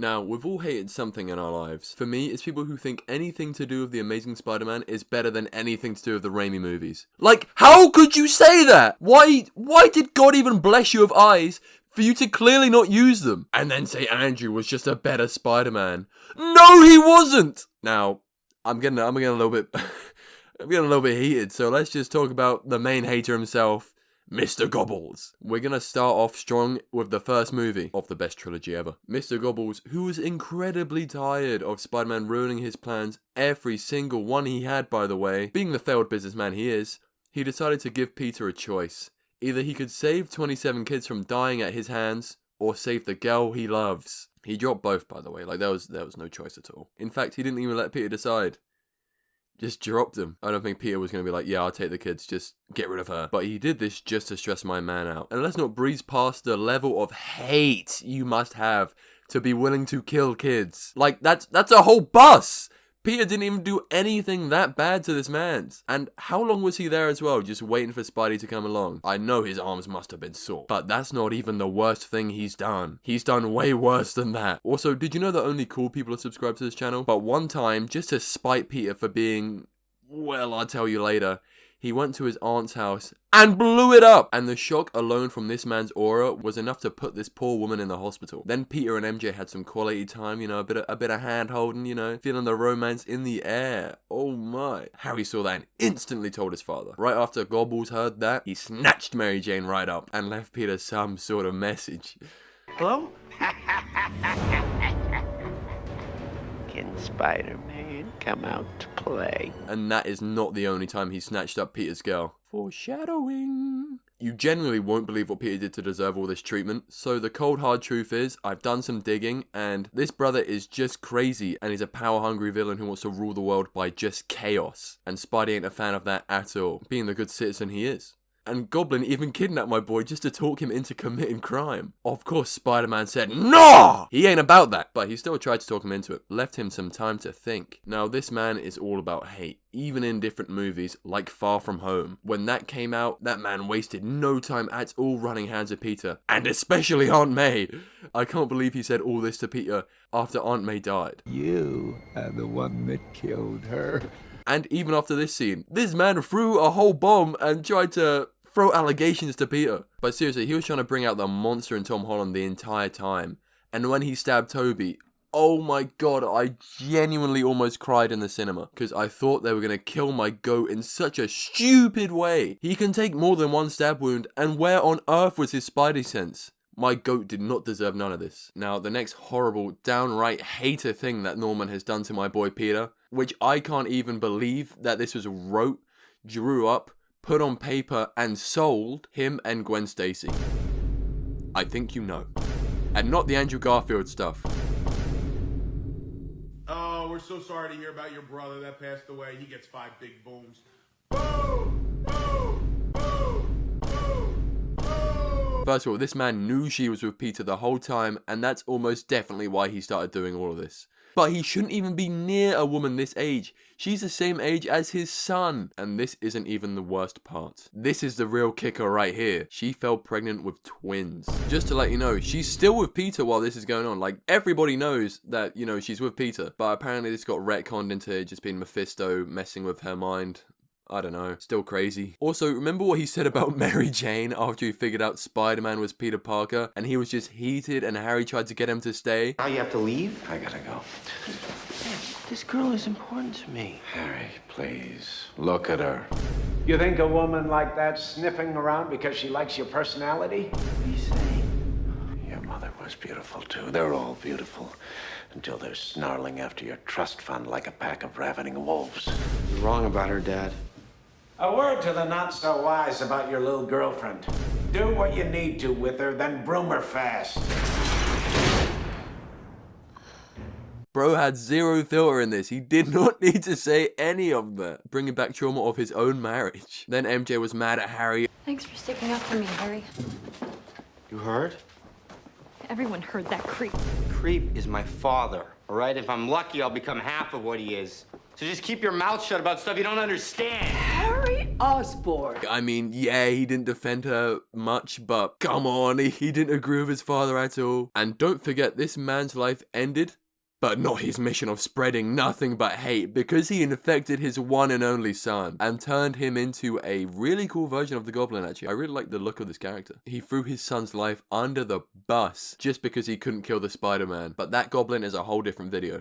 Now, we've all hated something in our lives. For me, it's people who think anything to do with the Amazing Spider-Man is better than anything to do with the Raimi movies. Like, how could you say that? Why did God even bless you with eyes for you to clearly not use them? And then say Andrew was just a better Spider-Man. No, he wasn't! Now, I'm getting a little bit... I'm getting a little bit heated, so let's just talk about the main hater himself, Mr. Gobbles. We're gonna start off strong with the first movie of the best trilogy ever. Mr. Gobbles, who was incredibly tired of Spider-Man ruining his plans, every single one he had, by the way. Being the failed businessman he is, he decided to give Peter a choice. Either he could save 27 kids from dying at his hands, or save the girl he loves. He dropped both, by the way, like there was no choice at all. In fact, he didn't even let Peter decide. Just dropped him. I don't think Peter was going to be like, yeah, I'll take the kids, just get rid of her. But he did this just to stress my man out. And let's not breeze past the level of hate you must have to be willing to kill kids. Like, that's a whole bus! Peter didn't even do anything that bad to this man. And how long was he there as well, just waiting for Spidey to come along? I know his arms must have been sore, but that's not even the worst thing he's done. He's done way worse than that. Also, did you know that only cool people are subscribed to this channel? But one time, just to spite Peter for being, well, I'll tell you later, he went to his aunt's house and blew it up! And the shock alone from this man's aura was enough to put this poor woman in the hospital. Then Peter and MJ had some quality time, you know, a bit of hand holding, you know, feeling the romance in the air. Oh my. Harry saw that and instantly told his father. Right after Gobbles heard that, he snatched Mary Jane right up and left Peter some sort of message. Hello? Can Spider-Man come out to play? And that is not the only time he snatched up Peter's girl. Foreshadowing. You genuinely won't believe what Peter did to deserve all this treatment. So the cold hard truth is, I've done some digging, and this brother is just crazy, and he's a power-hungry villain who wants to rule the world by just chaos. And Spidey ain't a fan of that at all, being the good citizen he is. And Goblin even kidnapped my boy just to talk him into committing crime. Of course, Spider-Man said, no! He ain't about that. But he still tried to talk him into it. Left him some time to think. Now, this man is all about hate. Even in different movies, like Far From Home. When that came out, that man wasted no time at all running hands with Peter. And especially Aunt May. I can't believe he said all this to Peter after Aunt May died. You are the one that killed her. And even after this scene, this man threw a whole bomb and tried to throw allegations to Peter. But seriously, he was trying to bring out the monster in Tom Holland the entire time. And when he stabbed Toby, oh my god, I genuinely almost cried in the cinema. Because I thought they were going to kill my goat in such a stupid way. He can take more than one stab wound, and where on earth was his Spidey sense? My goat did not deserve none of this. Now, the next horrible, downright hater thing that Norman has done to my boy Peter, which I can't even believe that this was wrote, drew up, put on paper, and sold, him and Gwen Stacy. I think you know. And not the Andrew Garfield stuff. Oh, we're so sorry to hear about your brother that passed away. He gets 5 big booms. Boom! Boom! Boom! Boom! Boom! First of all, this man knew she was with Peter the whole time, and that's almost definitely why he started doing all of this. But he shouldn't even be near a woman this age. She's the same age as his son. And this isn't even the worst part. This is the real kicker right here. She fell pregnant with twins. Just to let you know, she's still with Peter while this is going on. Like, everybody knows that, you know, she's with Peter. But apparently this got retconned into just being Mephisto messing with her mind. I don't know. Still crazy. Also, remember what he said about Mary Jane after he figured out Spider-Man was Peter Parker and he was just heated and Harry tried to get him to stay? Now you have to leave? I gotta go. This girl is important to me. Harry, please. Look at her. You think a woman like that sniffing around because she likes your personality? What are you saying? Your mother was beautiful, too. They're all beautiful. Until they're snarling after your trust fund like a pack of ravening wolves. You're wrong about her, Dad. A word to the not-so-wise about your little girlfriend. Do what you need to with her, then broom her fast. Bro had zero filter in this. He did not need to say any of that. Bringing back trauma of his own marriage. Then MJ was mad at Harry. Thanks for sticking up for me, Harry. You heard? Everyone heard that creep. Creep is my father, all right? If I'm lucky, I'll become half of what he is. So just keep your mouth shut about stuff you don't understand. Harry! Osborn. I mean, yeah, he didn't defend her much, but come on, he didn't agree with his father at all. And don't forget, this man's life ended, but not his mission of spreading nothing but hate, because he infected his one and only son and turned him into a really cool version of the Goblin, actually. I really like the look of this character. He threw his son's life under the bus just because he couldn't kill the Spider-Man, but that Goblin is a whole different video.